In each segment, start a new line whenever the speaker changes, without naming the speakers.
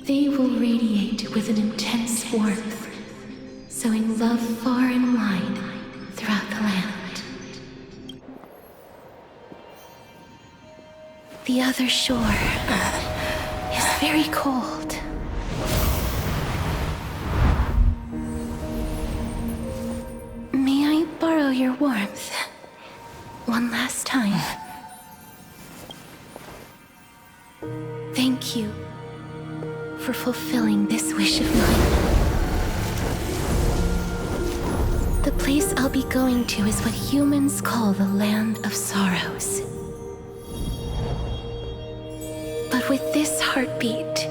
They will radiate with an intense warmth, sowing love far and wide throughout the land. The other shore is very cold. May I borrow your warmth one last time? Thank you for fulfilling this wish of mine. The place I'll be going to is what humans call the Land of Sorrows. But with this heartbeat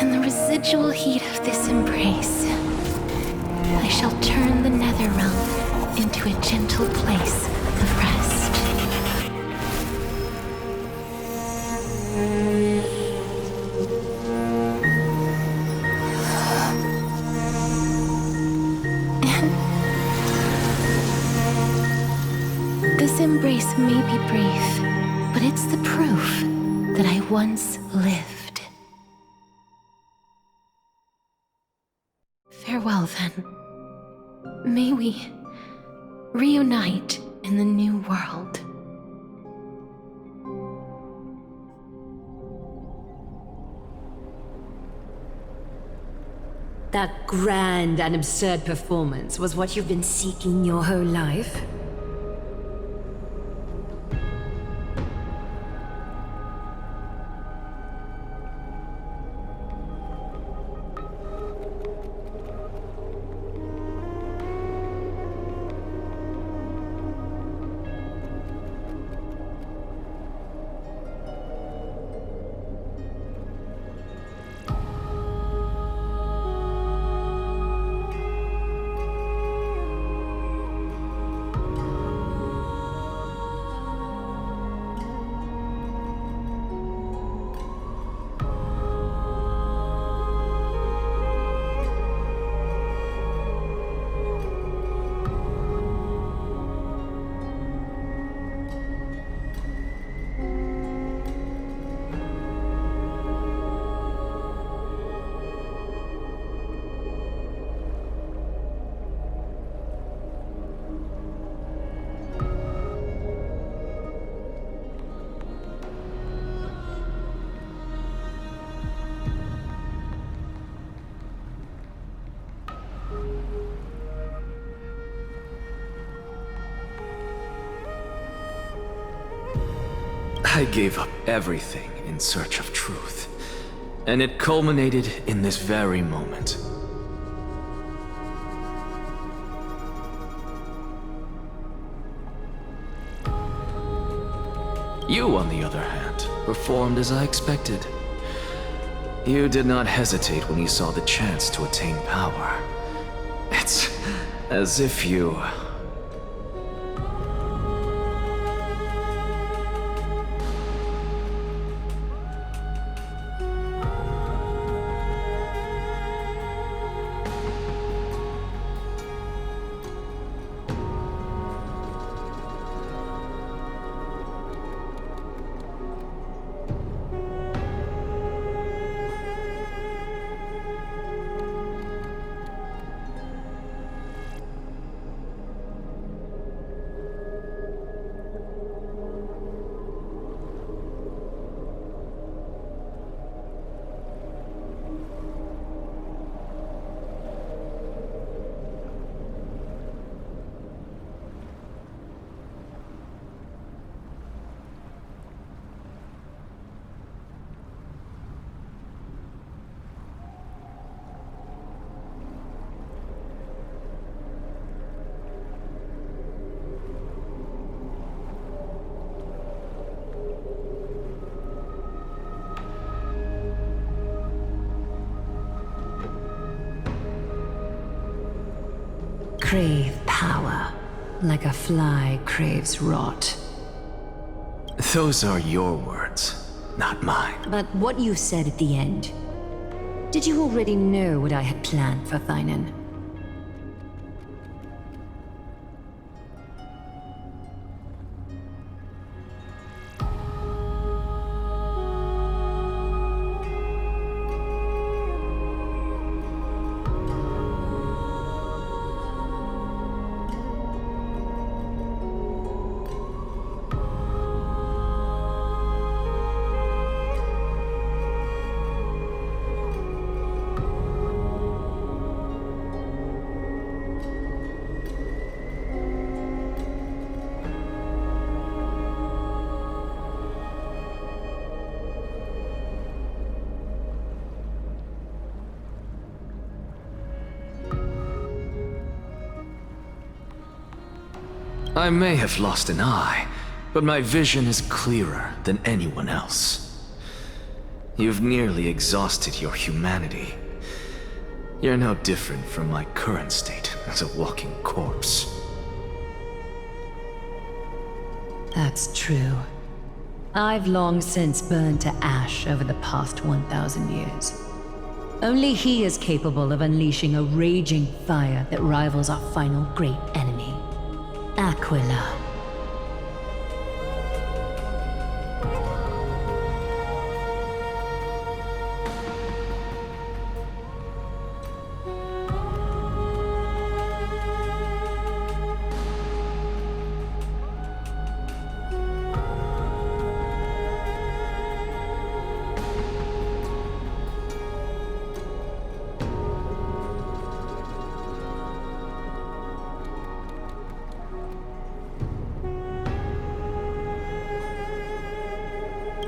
and the residual heat of this embrace, I shall turn the nether realm into a gentle place of rest. This embrace may be brief, but it's the proof that I once lived. Farewell, then. May we reunite in the new world.
That grand and absurd performance was what you've been seeking your whole life?
I gave up everything in search of truth, and it culminated in this very moment. You, on the other hand, performed as I expected. You did not hesitate when you saw the chance to attain power. It's as if you...
Crave power, like a fly craves rot.
Those are your words, not mine.
But what you said at the end, did you already know what I had planned for Thynan?
I may have lost an eye, but my vision is clearer than anyone else. You've nearly exhausted your humanity. You're no different from my current state as a walking corpse.
That's true. I've long since burned to ash over the past 1,000 years. Only he is capable of unleashing a raging fire that rivals our final great enemy, Aquila.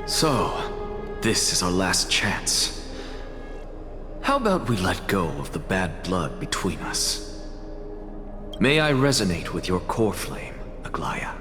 So, this is our last chance. How about we let go of the bad blood between us? May I resonate with your core flame, Aglaya?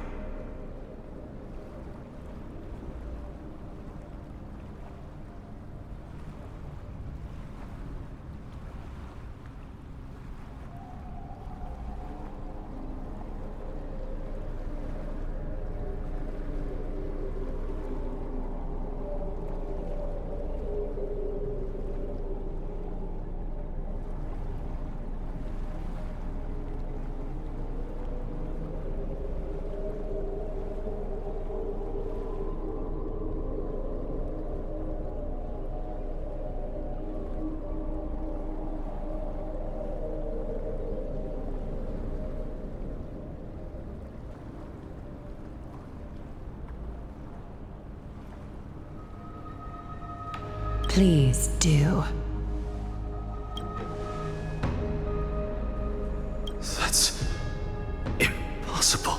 Please do.
That's impossible.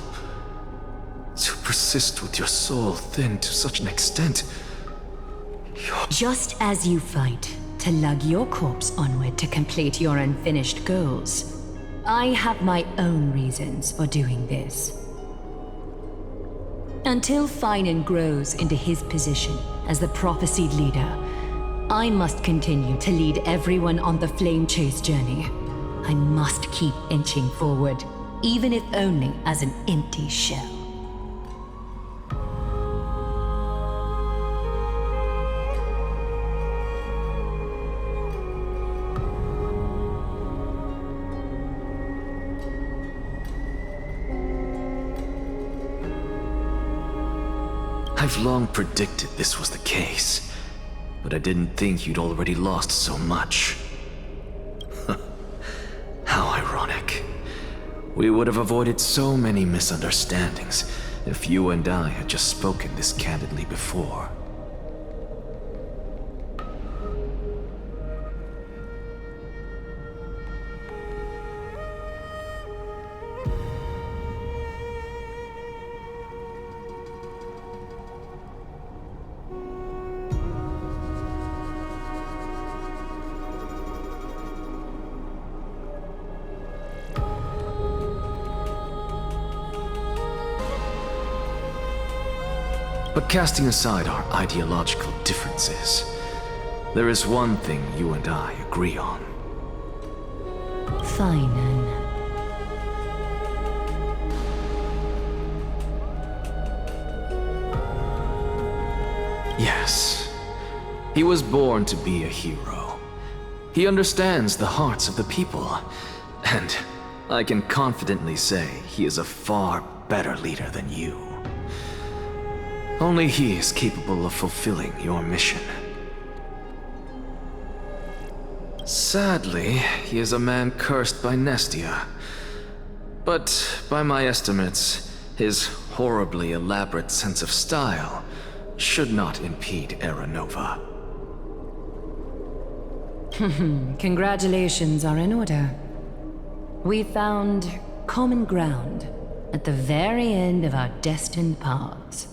To persist with your soul thinned to such an extent.
Just as you fight to lug your corpse onward to complete your unfinished goals, I have my own reasons for doing this. Until Finan grows into his position as the prophesied leader, I must continue to lead everyone on the flame chase journey. I must keep inching forward, even if only as an empty shell.
I've long predicted this was the case, but I didn't think you'd already lost so much. How ironic. We would have avoided so many misunderstandings if you and I had just spoken this candidly before. But casting aside our ideological differences, there is one thing you and I agree on.
Finan.
Yes. He was born to be a hero. He understands the hearts of the people, and I can confidently say he is a far better leader than you. Only he is capable of fulfilling your mission. Sadly, he is a man cursed by Nestia. But by my estimates, his horribly elaborate sense of style should not impede Era Nova.
Congratulations are in order. We found common ground at the very end of our destined paths.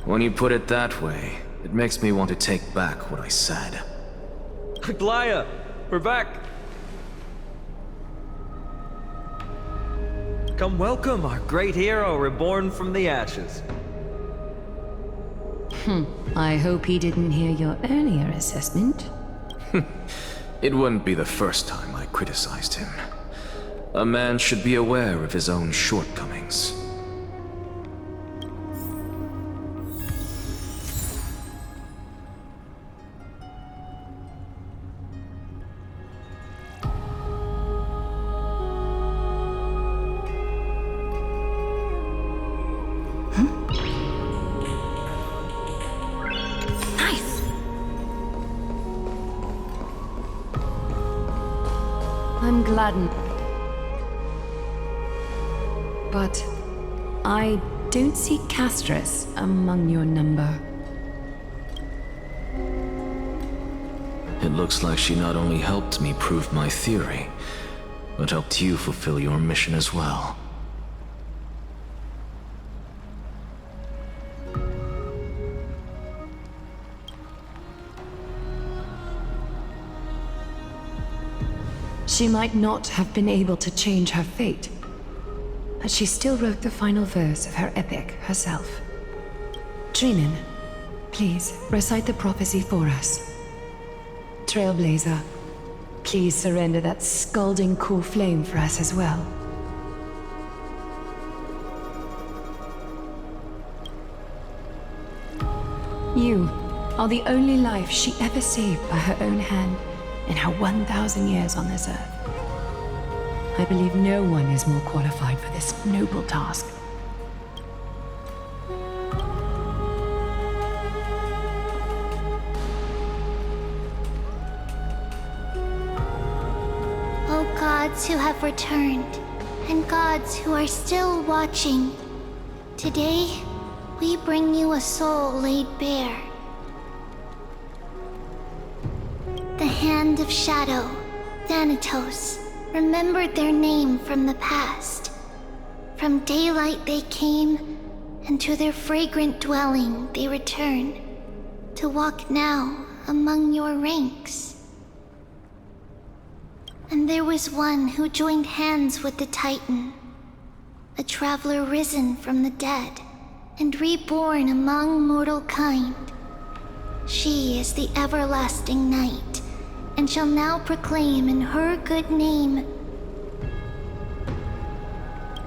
When you put it that way, it makes me want to take back what I said.
Glaya, we're back! Come welcome our great hero reborn from the ashes.
I hope he didn't hear your earlier assessment.
It wouldn't be the first time I criticized him. A man should be aware of his own shortcomings.
Nice!
I'm gladdened. But I don't see Castris among your number.
It looks like she not only helped me prove my theory, but helped you fulfill your mission as well.
She might not have been able to change her fate, but she still wrote the final verse of her epic herself. Dreamin, please recite the prophecy for us. Trailblazer, please surrender that scalding cool flame for us as well. You are the only life she ever saved by her own hand in her 1,000 years on this earth. I believe no one is more qualified for this noble task.
O gods who have returned, and gods who are still watching, today we bring you a soul laid bare. The Hand of Shadow, Thanatos, remembered their name from the past. From daylight they came, and to their fragrant dwelling they return, to walk now among your ranks. And there was one who joined hands with the Titan, a traveler risen from the dead, and reborn among mortal kind. She is the everlasting night, and shall now proclaim in her good name,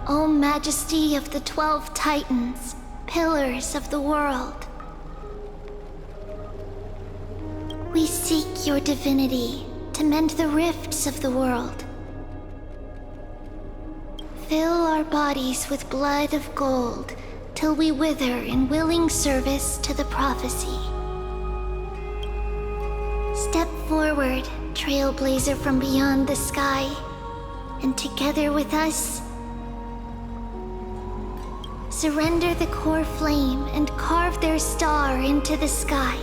O Majesty of the 12 Titans, pillars of the world. We seek your divinity to mend the rifts of the world. Fill our bodies with blood of gold, till we wither in willing service to the prophecy. Step forward, trailblazer from beyond the sky, and together with us, surrender the core flame and carve their star into the sky.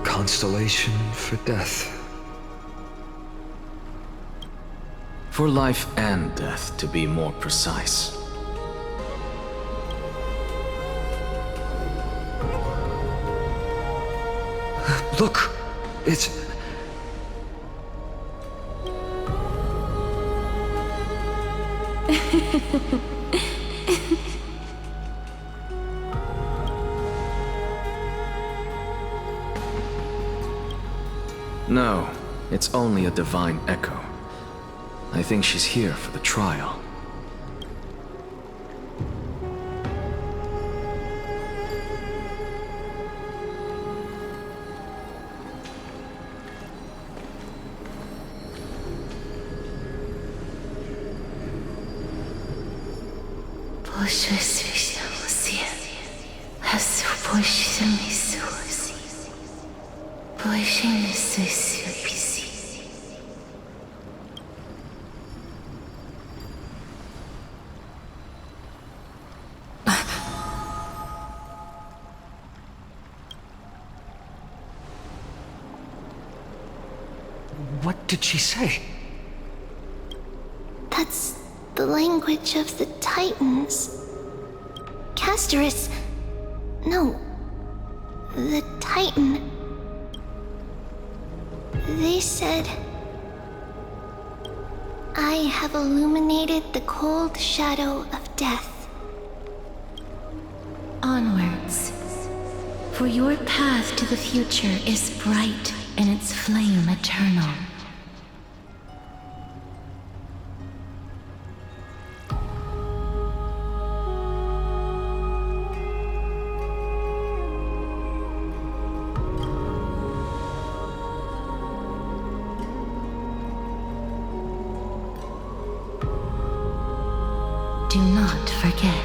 Constellation for death.
For life and death, to be more precise.
Look! It's...
No, it's only a divine echo. I think she's here for the trial.
What did she say?
That's the language of the Titans. Castorus... No. The Titan. They said... I have illuminated the cold shadow of death. Onwards. For your path to the future is bright and its flame eternal. Do not forget.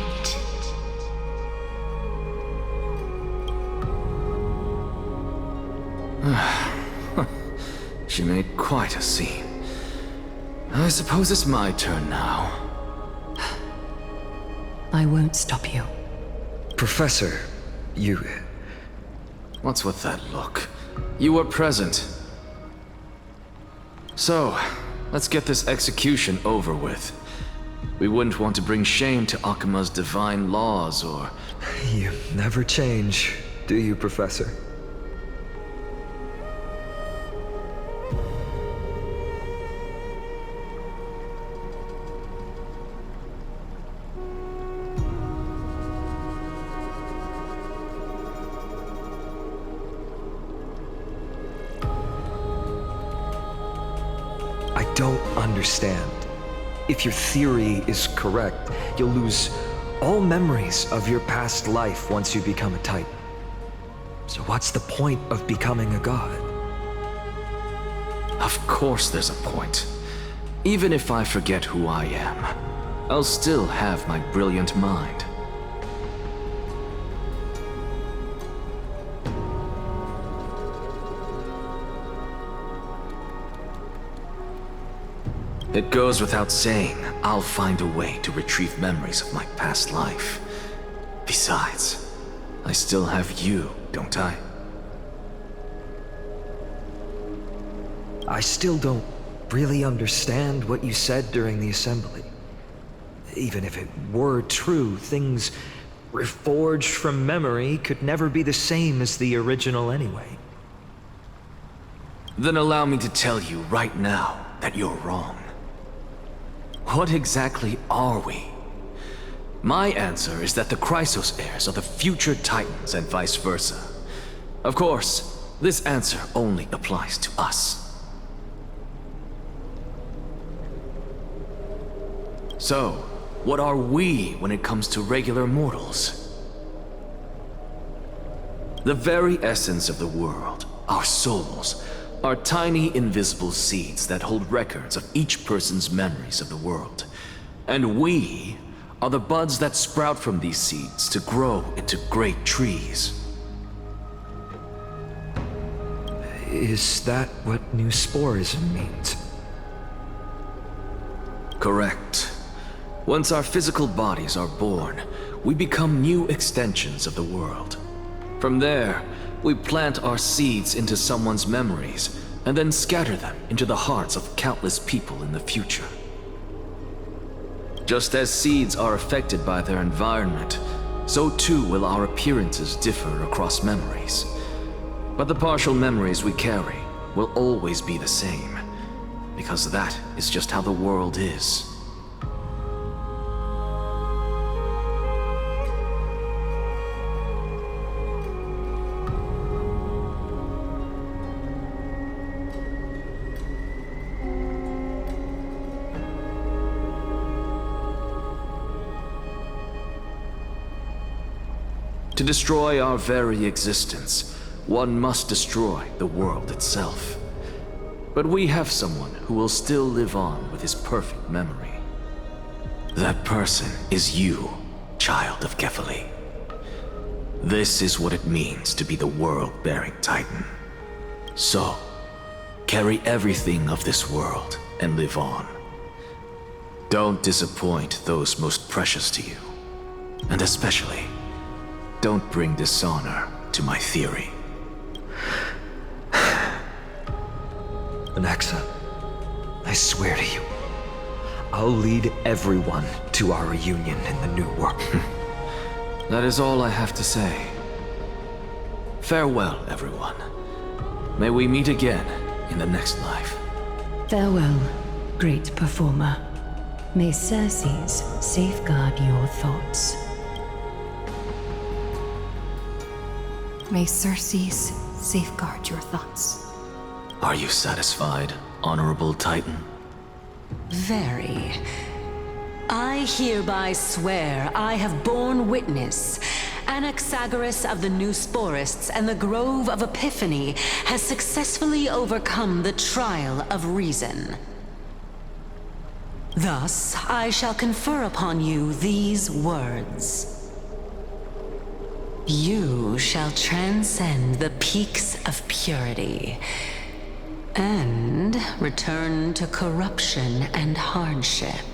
She made quite a scene. I suppose it's my turn now.
I won't stop you.
Professor, you...
What's with that look? You were present. So, let's get this execution over with. We wouldn't want to bring shame to Akuma's divine laws, or...
You never change, do you, Professor? I don't understand. If your theory is correct, you'll lose all memories of your past life once you become a Titan. So what's the point of becoming a god?
Of course there's a point. Even if I forget who I am, I'll still have my brilliant mind. It goes without saying, I'll find a way to retrieve memories of my past life. Besides, I still have you, don't I?
I still don't really understand what you said during the assembly. Even if it were true, things reforged from memory could never be the same as the original anyway.
Then allow me to tell you right now that you're wrong. What exactly are we? My answer is that the Chrysos heirs are the future Titans and vice versa. Of course, this answer only applies to us. So, what are we when it comes to regular mortals? The very essence of the world, our souls, are tiny invisible seeds that hold records of each person's memories of the world. And we are the buds that sprout from these seeds to grow into great trees.
Is that what new sporism means?
Correct. Once our physical bodies are born, we become new extensions of the world. From there, we plant our seeds into someone's memories, and then scatter them into the hearts of countless people in the future. Just as seeds are affected by their environment, so too will our appearances differ across memories. But the partial memories we carry will always be the same, because that is just how the world is. To destroy our very existence, one must destroy the world itself. But we have someone who will still live on with his perfect memory. That person is you, child of Kefali. This is what it means to be the world-bearing Titan. So, carry everything of this world and live on. Don't disappoint those most precious to you. And especially, don't bring dishonor to my theory.
Anaxa, I swear to you, I'll lead everyone to our reunion in the new world.
That is all I have to say. Farewell, everyone. May we meet again in the next life.
Farewell, great performer. May Circes safeguard your thoughts.
May Circes safeguard your thoughts.
Are you satisfied, Honorable Titan?
Very. I hereby swear I have borne witness. Anaxagoras of the New Sporists and the Grove of Epiphany has successfully overcome the trial of reason. Thus, I shall confer upon you these words. You shall transcend the peaks of purity and return to corruption and hardship.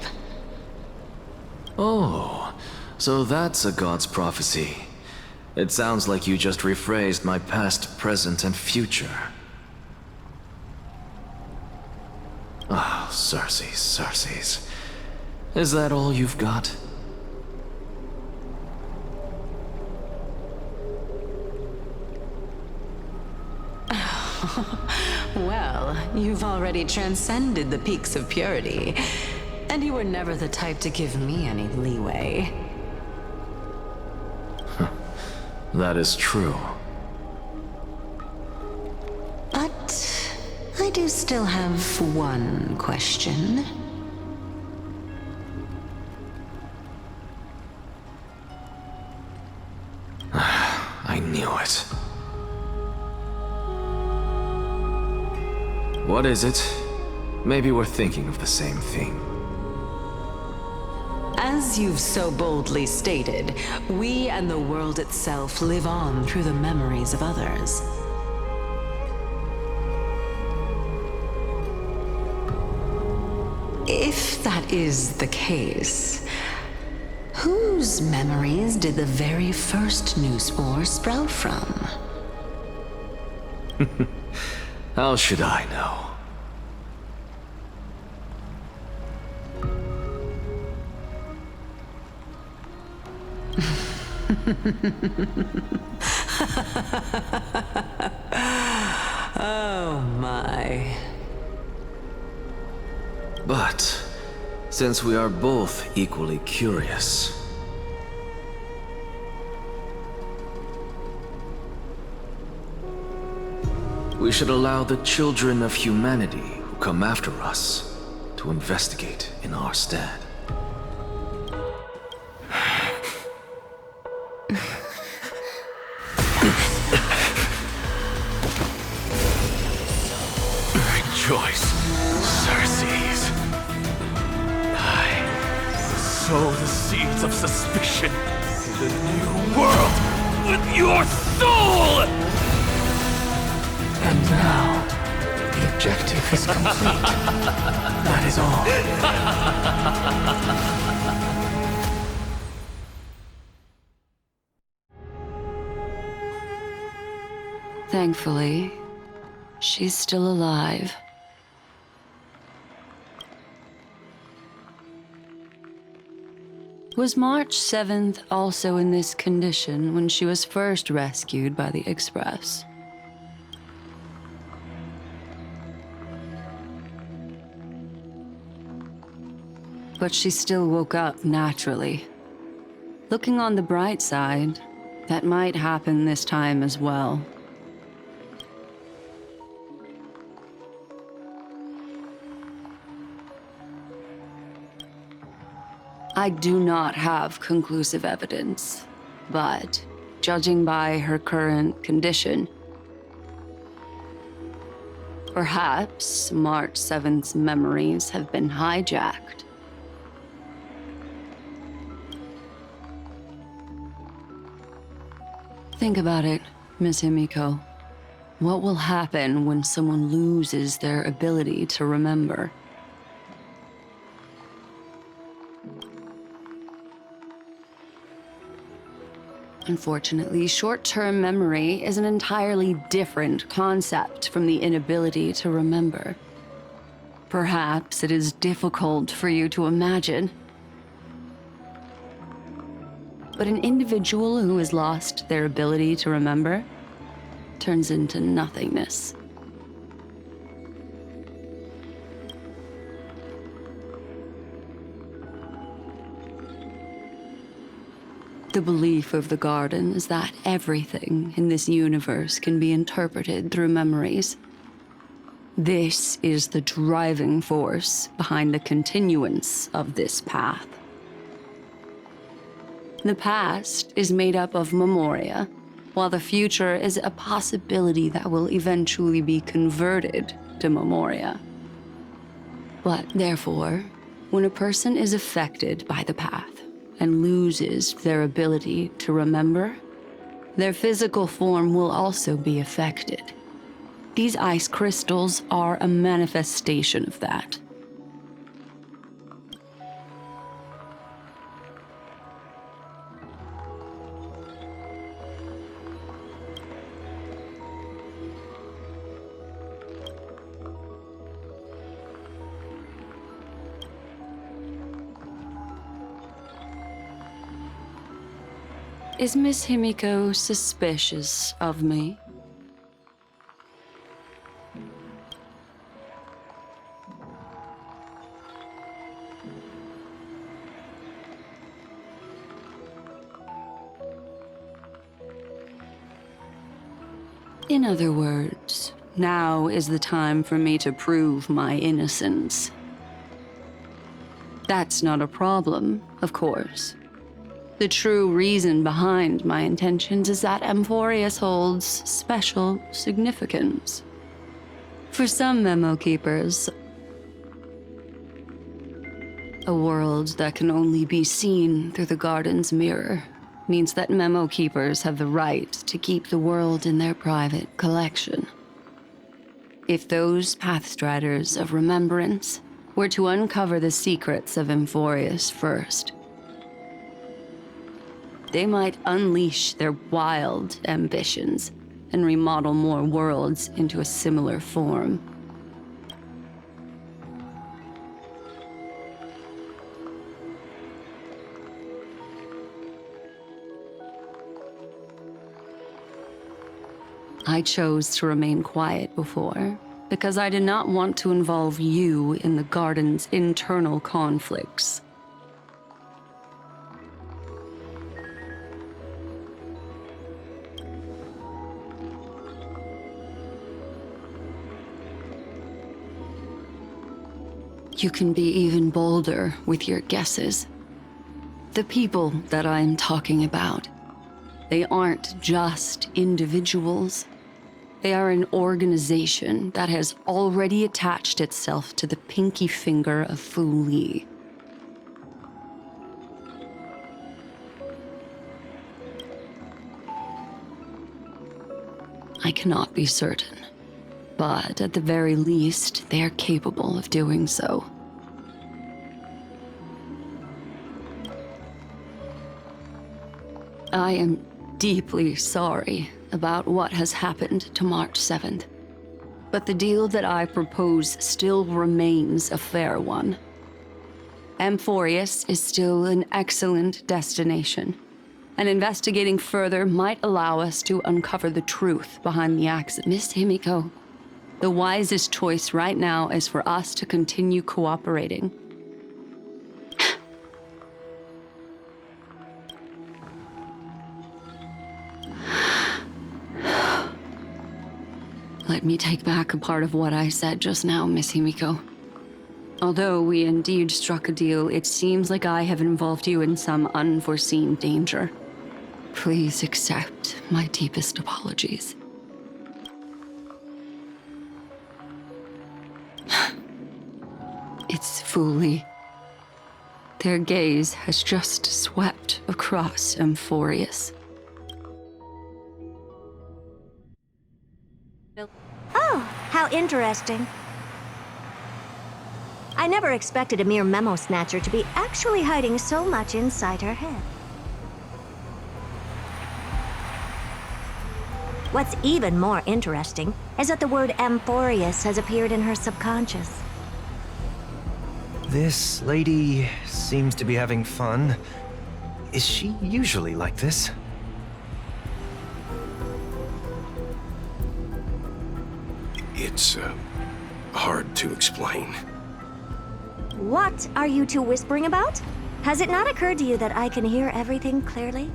Oh, so that's a god's prophecy. It sounds like you just rephrased my past, present, and future. Ah, Circes, Circes. Is that all you've got?
Well, you've already transcended the peaks of purity, and you were never the type to give me any leeway.
That is true.
But I do still have one question.
I knew it. What is it? Maybe we're thinking of the same thing.
As you've so boldly stated, we and the world itself live on through the memories of others. If that is the case, whose memories did the very first new spore sprout from?
How should I know?
Oh my.
But, since we are both equally curious, we should allow the children of humanity who come after us to investigate in our stead. Rejoice, Circes. I sow the seeds of suspicion in the new world with your soul!
And now, the objective is complete. That is all.
Thankfully, she's still alive. Was March 7th also in this condition when she was first rescued by the Express? But she still woke up naturally. Looking on the bright side, that might happen this time as well. I do not have conclusive evidence, but judging by her current condition, perhaps March 7th's memories have been hijacked. Think about it, Miss Himiko. What will happen when someone loses their ability to remember? Unfortunately, short-term memory is an entirely different concept from the inability to remember. Perhaps it is difficult for you to imagine, but an individual who has lost their ability to remember turns into nothingness. The belief of the Garden is that everything in this universe can be interpreted through memories. This is the driving force behind the continuance of this path. The past is made up of memoria, while the future is a possibility that will eventually be converted to memoria. But therefore, when a person is affected by the path and loses their ability to remember, their physical form will also be affected. These ice crystals are a manifestation of that. Is Miss Himiko suspicious of me? In other words, now is the time for me to prove my innocence. That's not a problem, of course. The true reason behind my intentions is that Amphorius holds special significance. For some memo keepers, a world that can only be seen through the Garden's mirror means that memo keepers have the right to keep the world in their private collection. If those Pathstriders of Remembrance were to uncover the secrets of Amphorius first, they might unleash their wild ambitions and remodel more worlds into a similar form. I chose to remain quiet before, because I did not want to involve you in the Garden's internal conflicts. You can be even bolder with your guesses. The people that I'm talking about, they aren't just individuals. They are an organization that has already attached itself to the pinky finger of Fu Li. I cannot be certain, but at the very least, they are capable of doing so. I am deeply sorry about what has happened to March 7th, but the deal that I propose still remains a fair one. Amphorius is still an excellent destination, and investigating further might allow us to uncover the truth behind the accident. Miss Himiko, the wisest choice right now is for us to continue cooperating. Let me take back a part of what I said just now, Miss Himiko. Although we indeed struck a deal, it seems like I have involved you in some unforeseen danger. Please accept my deepest apologies. It's Fu Li. Their gaze has just swept across Amphorius.
How interesting. I never expected a mere memo snatcher to be actually hiding so much inside her head. What's even more interesting is that the word Amphorius has appeared in her subconscious.
This lady seems to be having fun. Is she usually like this?
It's, hard to explain.
What are you two whispering about? Has it not occurred to you that I can hear everything clearly?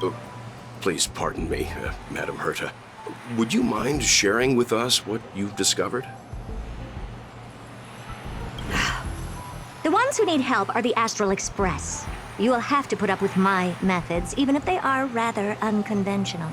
Oh, please pardon me, Madam Herta. Would you mind sharing with us what you've discovered?
The ones who need help are the Astral Express. You will have to put up with my methods, even if they are rather unconventional.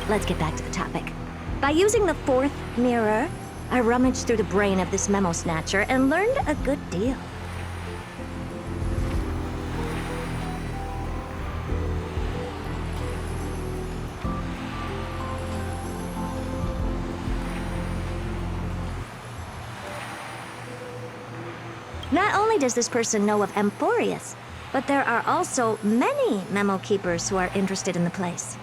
Let's get back to the topic. By using the fourth mirror, I rummaged through the brain of this memo snatcher and learned a good deal. Not only does this person know of Amphorius, but there are also many memo keepers who are interested in the place.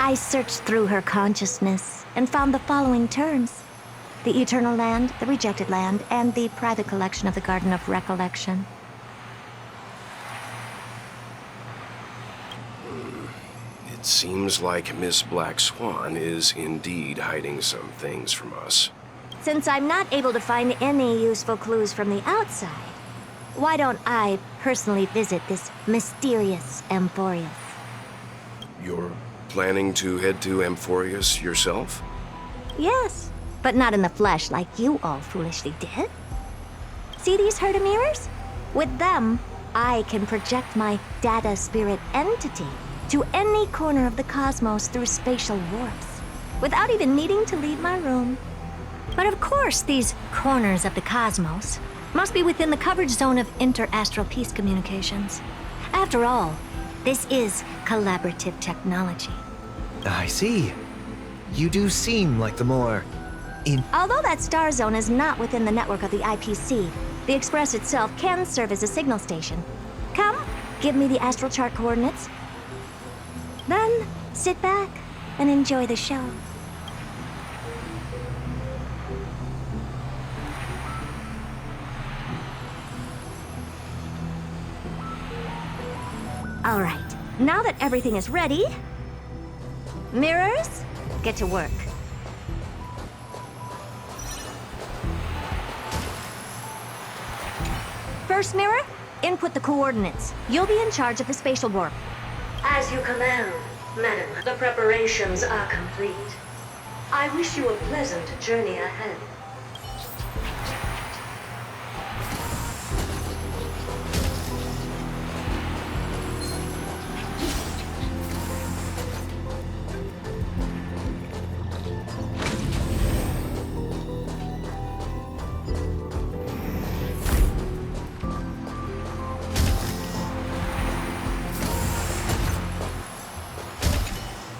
I searched through her consciousness and found the following terms: the Eternal Land, the Rejected Land, and the private collection of the Garden of Recollection.
It seems like Miss Black Swan is indeed hiding some things from us.
Since I'm not able to find any useful clues from the outside, why don't I personally visit this mysterious Amphorius?
You're planning to head to Amphorius yourself?
Yes, but not in the flesh like you all foolishly did. See these Herta mirrors? With them, I can project my data spirit entity to any corner of the cosmos through spatial warps, without even needing to leave my room. But of course, these corners of the cosmos must be within the coverage zone of inter-astral peace communications. After all, this is collaborative technology.
I see. You do seem like the more
Although that star zone is not within the network of the IPC, the Express itself can serve as a signal station. Come, give me the astral chart coordinates. Then, sit back and enjoy the show. All right, now that everything is ready, mirrors, get to work. First mirror, input the coordinates. You'll be in charge of the spatial warp.
As you command, madam. The preparations are complete. I wish you a pleasant journey ahead.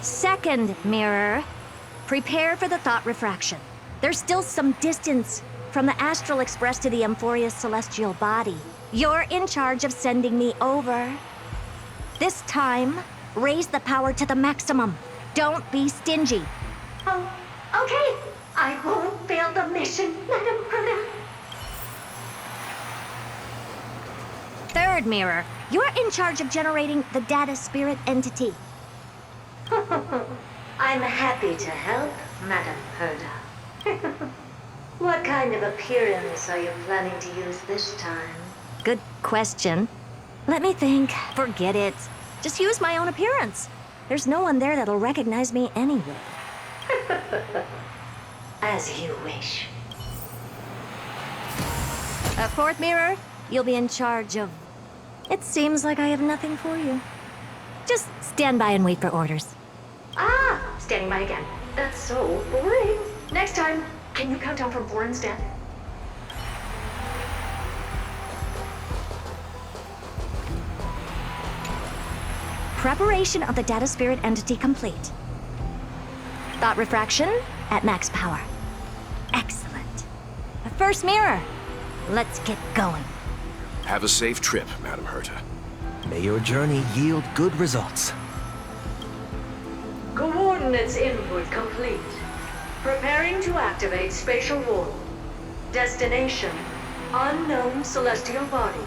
Second mirror, prepare for the thought refraction. There's still some distance from the Astral Express to the Amphorius celestial body. You're in charge of sending me over. This time, raise the power to the maximum. Don't be stingy.
Oh, okay. I won't fail the mission, Madam Herta.
Third mirror, you're in charge of generating the data spirit entity.
I'm happy to help, Madam Herta. What kind of appearance are you planning to use this time?
Good question. Let me think. Forget it. Just use my own appearance. There's no one there that'll recognize me anyway.
As you wish.
Fourth mirror, you'll be in charge of... It seems like I have nothing for you. Just stand by and wait for orders.
Ah, standing by again. That's so boring. Next time, can you count down from 4 instead?
Preparation of the data spirit entity complete. Thought refraction at max power. Excellent. First mirror, let's get going.
Have a safe trip, Madam Herta.
May your journey yield good results.
Coordinates input complete. Preparing to activate spatial warp. Destination, unknown celestial body.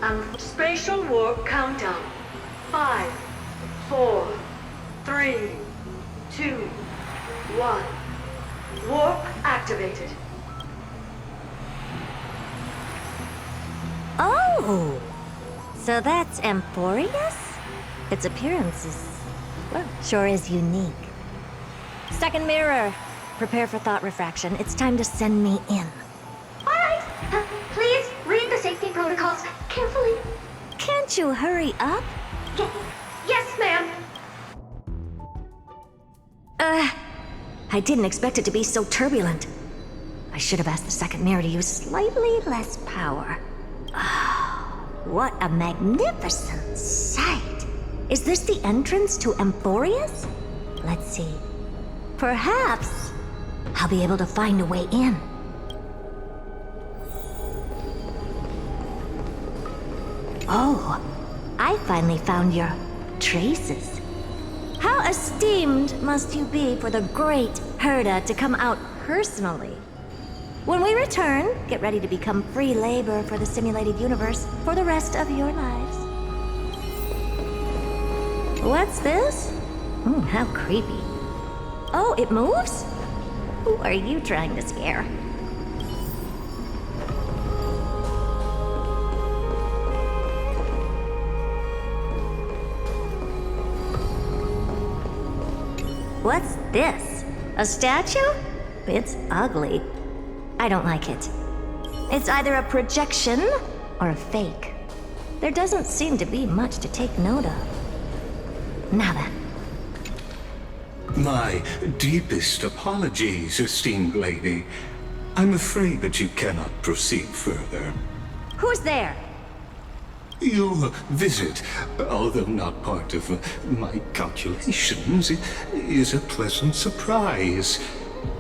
And spatial warp countdown. 5, 4, 3, 2, 1. Warp activated.
Oh! So that's Amphorius? Its appearance is, well, sure is unique. Second mirror, prepare for thought refraction. It's time to send me in.
All right. Please read the safety protocols carefully.
Can't you hurry up?
Yes, ma'am.
I didn't expect it to be so turbulent. I should have asked the second mirror to use slightly less power. Oh, what a magnificent sight. Is this the entrance to Amphorius? Let's see. Perhaps I'll be able to find a way in. Oh, I finally found your traces. How esteemed must you be for the great Herta to come out personally? When we return, get ready to become free labor for the simulated universe for the rest of your lives. What's this? How creepy. Oh, it moves? Who are you trying to scare? What's this? A statue? It's ugly. I don't like it. It's either a projection or a fake. There doesn't seem to be much to take note of. Now then.
My deepest apologies, esteemed lady. I'm afraid that you cannot proceed further.
Who's there?
Your visit, although not part of my calculations, is a pleasant surprise.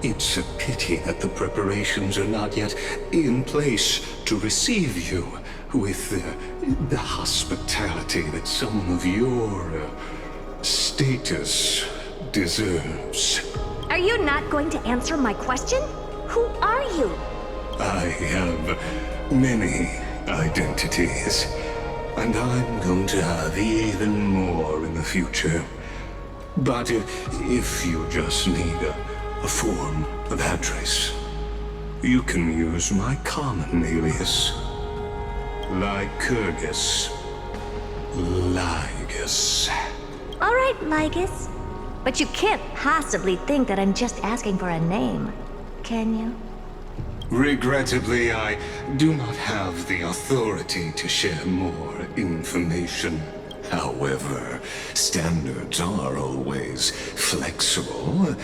It's a pity that the preparations are not yet in place to receive you with the hospitality that someone of your status deserves.
Are you not going to answer my question? Who are you?
I have many identities, and I'm going to have even more in the future. But if you just need a form of address, you can use my common alias, Lycurgus. Lygus.
All right, Lygus. But you can't possibly think that I'm just asking for a name, can you?
Regrettably, I do not have the authority to share more information. However, standards are always flexible.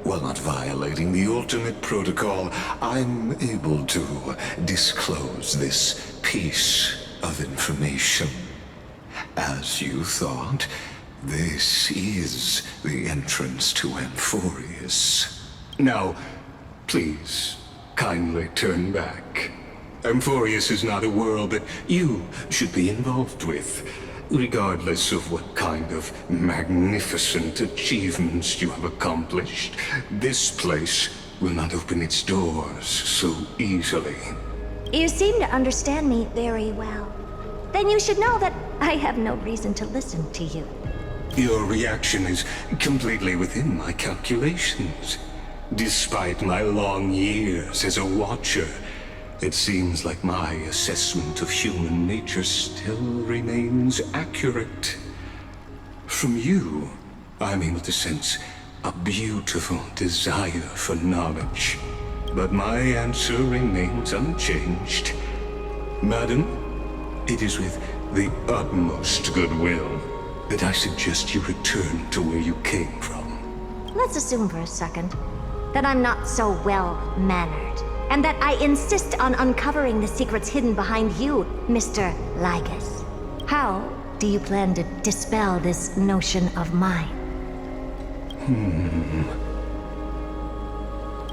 While not violating the ultimate protocol, I'm able to disclose this piece of information. As you thought, this is the entrance to Amphorius. Now, please, kindly turn back. Amphorius is not a world that you should be involved with, regardless of what kind of magnificent achievements you have accomplished. This place will not open its doors so easily.
You seem to understand me very well. Then you should know that I have no reason to listen to you.
Your reaction is completely within my calculations. Despite my long years as a watcher, it seems like my assessment of human nature still remains accurate. From you, I'm able to sense a beautiful desire for knowledge. But my answer remains unchanged. Madam, it is with the utmost goodwill that I suggest you return to where you came from.
Let's assume for a second that I'm not so well-mannered, and that I insist on uncovering the secrets hidden behind you, Mr. Lygus. How do you plan to dispel this notion of mine?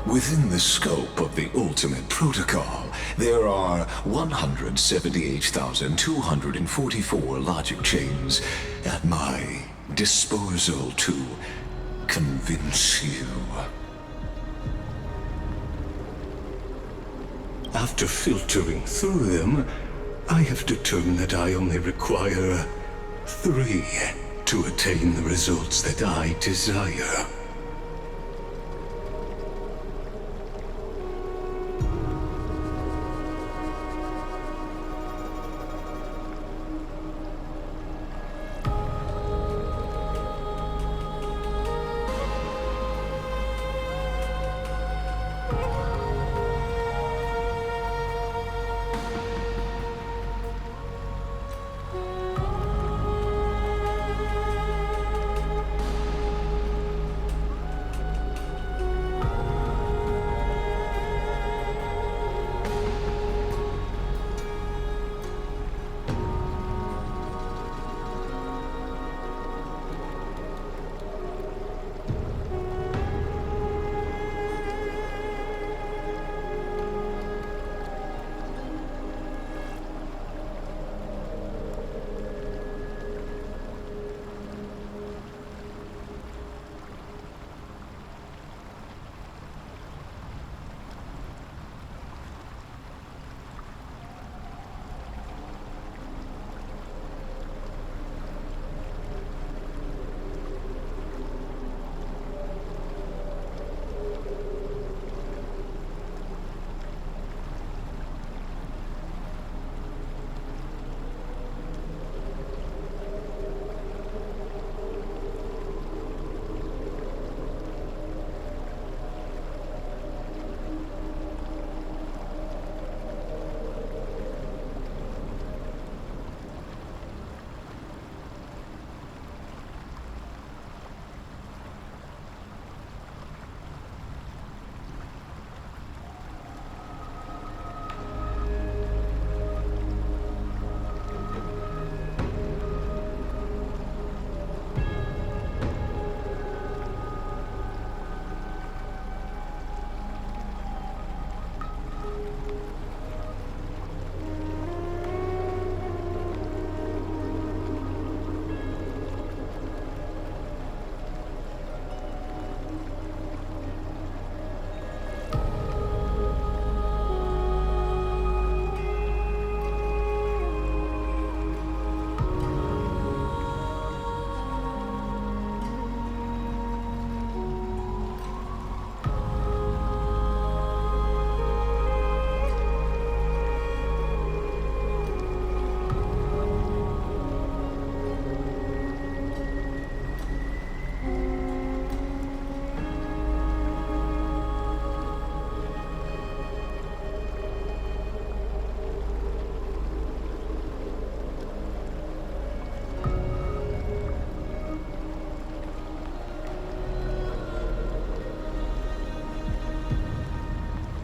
Within the scope of the ultimate protocol, there are 178,244 logic chains at my disposal to convince you.
After filtering through them, I have determined that I only require 3 to attain the results that I desire.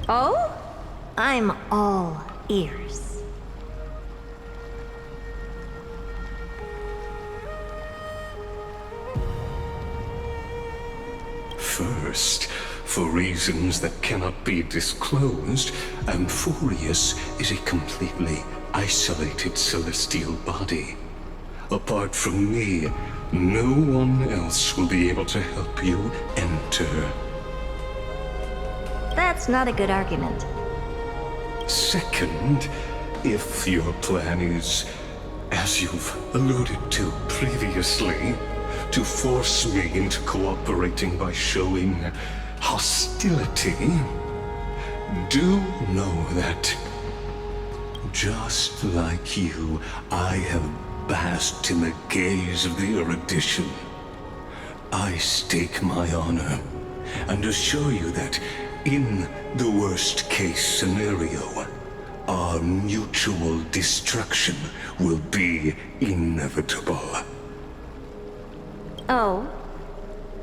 Oh? I'm all ears.
First, for reasons that cannot be disclosed, Amphorius is a completely isolated celestial body. Apart from me, no one else will be able to help you enter.
That's not a good argument.
Second, if your plan is, as you've alluded to previously, to force me into cooperating by showing hostility, do know that, just like you, I have basked in the gaze of the erudition. I stake my honor and assure you that, in the worst-case scenario, our mutual destruction will be inevitable.
Oh.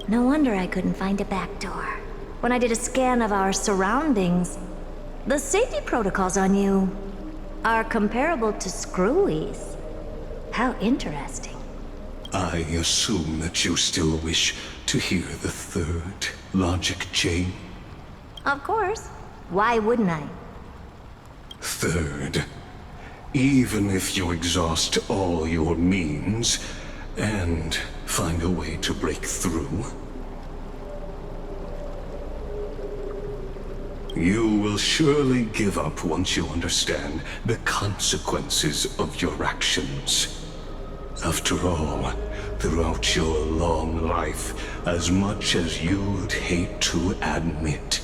No wonder I couldn't find a back door. When I did a scan of our surroundings, the safety protocols on you are comparable to Screwy's. How interesting.
I assume that you still wish to hear the third logic chain?
Of course. Why wouldn't I?
Third, even if you exhaust all your means and find a way to break through, you will surely give up once you understand the consequences of your actions. After all, throughout your long life, as much as you'd hate to admit,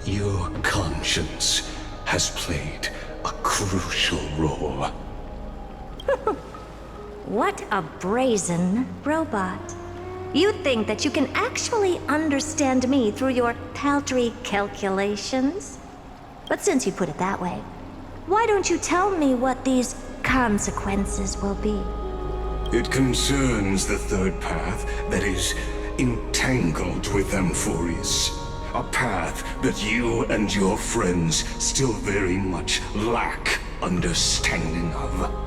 your conscience has played a crucial role.
What a brazen robot. You think that you can actually understand me through your paltry calculations? But since you put it that way, why don't you tell me what these consequences will be?
It concerns the third path that is entangled with Amphorius. A path that you and your friends still very much lack understanding of.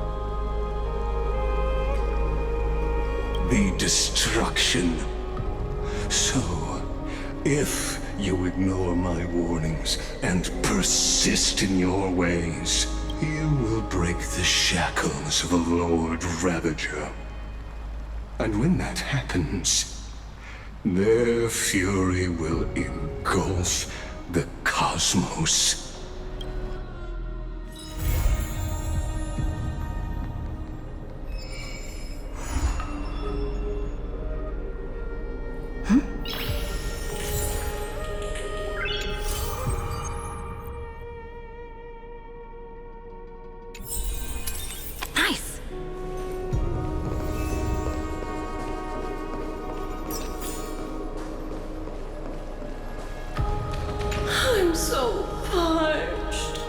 The destruction. So, if you ignore my warnings and persist in your ways, you will break the shackles of a Lord Ravager. And when that happens, their fury will engulf the cosmos.
Nice! I'm so parched.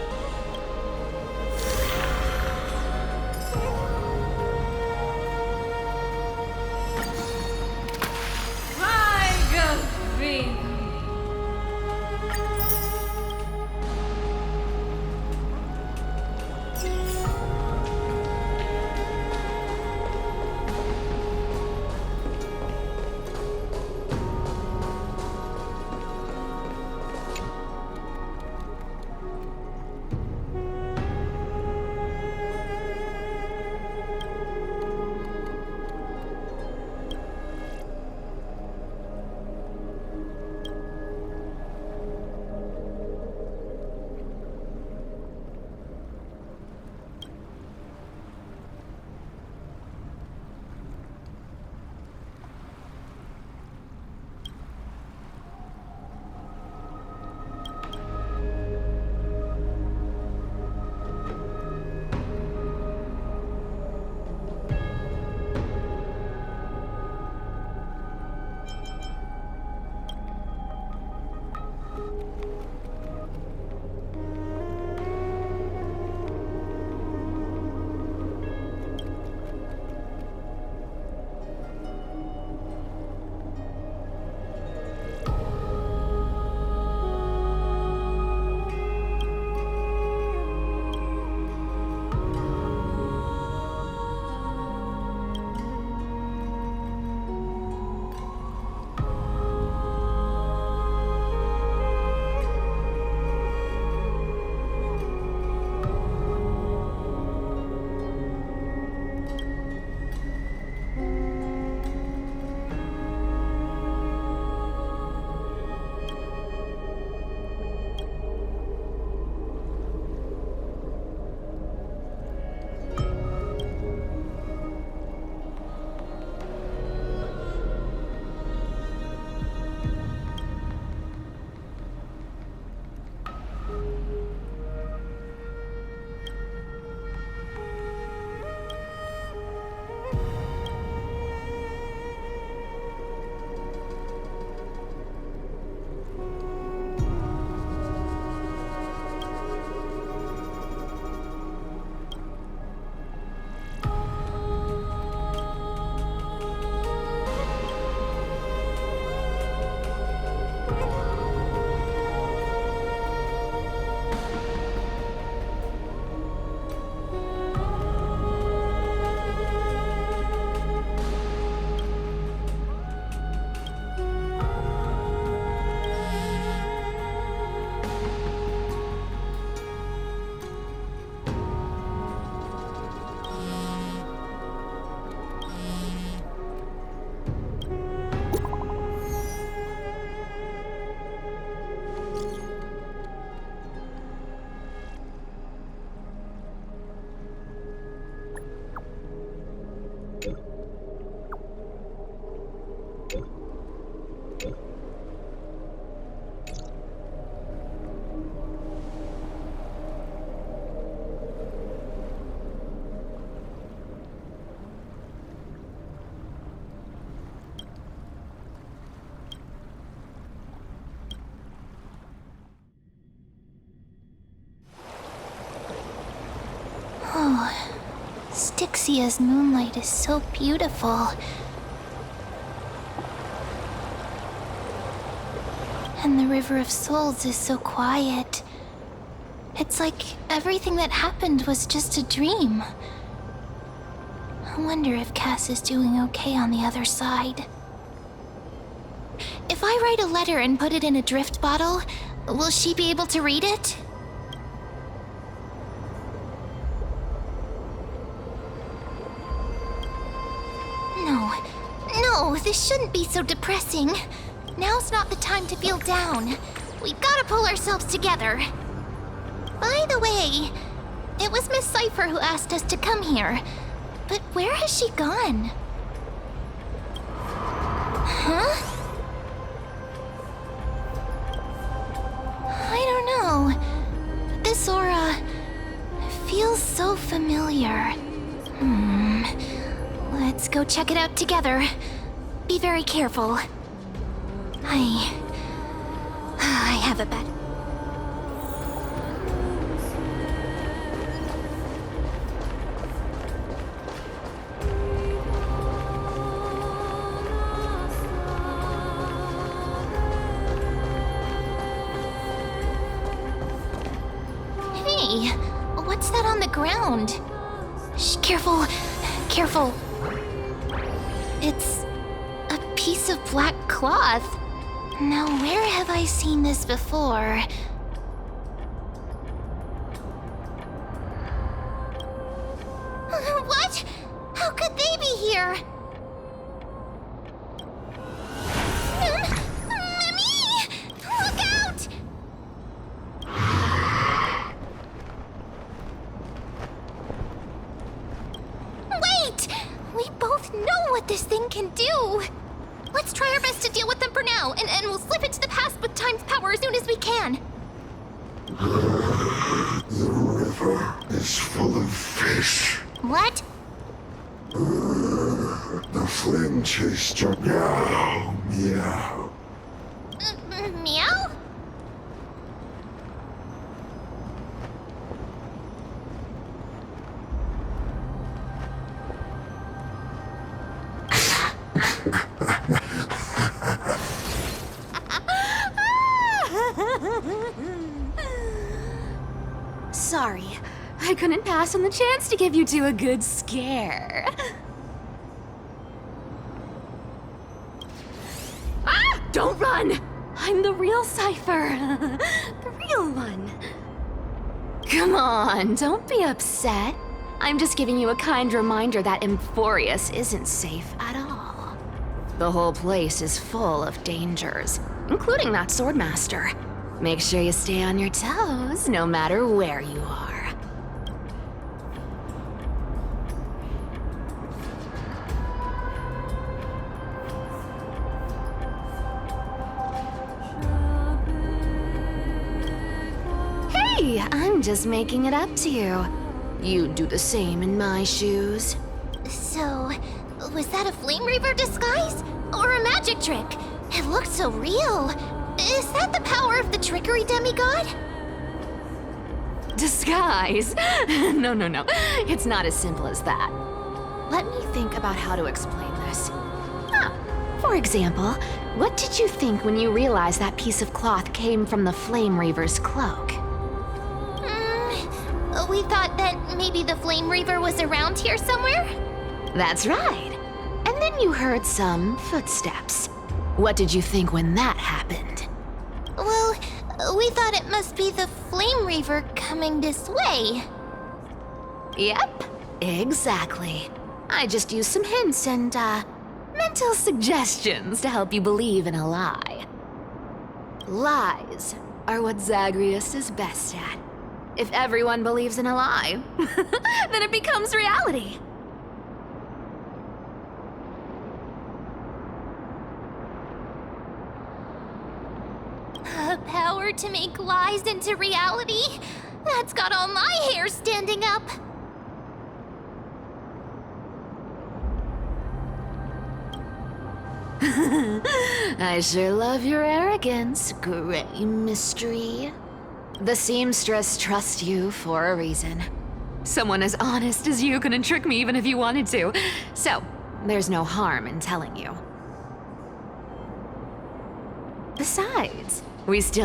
Phyrexia's moonlight is so beautiful. And the River of Souls is so quiet. It's like everything that happened was just a dream. I wonder if Cass is doing okay on the other side. If I write a letter and put it in a drift bottle, will she be able to read it? No, this shouldn't be so depressing. Now's not the time to feel down. We gotta pull ourselves together. By the way, it was Miss Cipher who asked us to come here. But where has she gone? Huh? I don't know. This aura feels so familiar. Let's go check it out together. Be very careful. I have a bad... Hey, what's that on the ground? Shh, careful, careful. It's a piece of black cloth. Now, where have I seen this before? What? How could they be here? Mummy! Look out! Wait! We both know what this thing can do. Let's try our best to deal with them for now, and we'll slip into the past with Time's power as soon as we can.
The river is full of fish.
What?
The flame chased your meow, meow.
Meow?
Sorry, I couldn't pass on the chance to give you two a good scare. Ah! Don't run! I'm the real Cipher. The real one. Come on, don't be upset. I'm just giving you a kind reminder that Emporius isn't safe at all. The whole place is full of dangers, including that swordmaster. Make sure you stay on your toes, no matter where you are. Hey, I'm just making it up to you. You'd do the same in my shoes.
So, was that a Flame Reaver disguise? Or a magic trick? It looked so real. Is that the power of the trickery demigod?
Disguise? No. It's not as simple as that. Let me think about how to explain this. For example, what did you think when you realized that piece of cloth came from the Flame Reaver's cloak?
We thought that maybe the Flame Reaver was around here somewhere?
That's right. And then you heard some footsteps. What did you think when that happened?
Well, we thought it must be the Flame Reaver coming this way.
Yep, exactly. I just used some hints and, mental suggestions to help you believe in a lie. Lies are what Zagreus is best at. If everyone believes in a lie, then it becomes reality.
A power to make lies into reality? That's got all my hair standing up.
I sure love your arrogance, Gray Mystery. The seamstress trusts you for a reason. Someone as honest as you couldn't trick me even if you wanted to. So, there's no harm in telling you. Besides, we still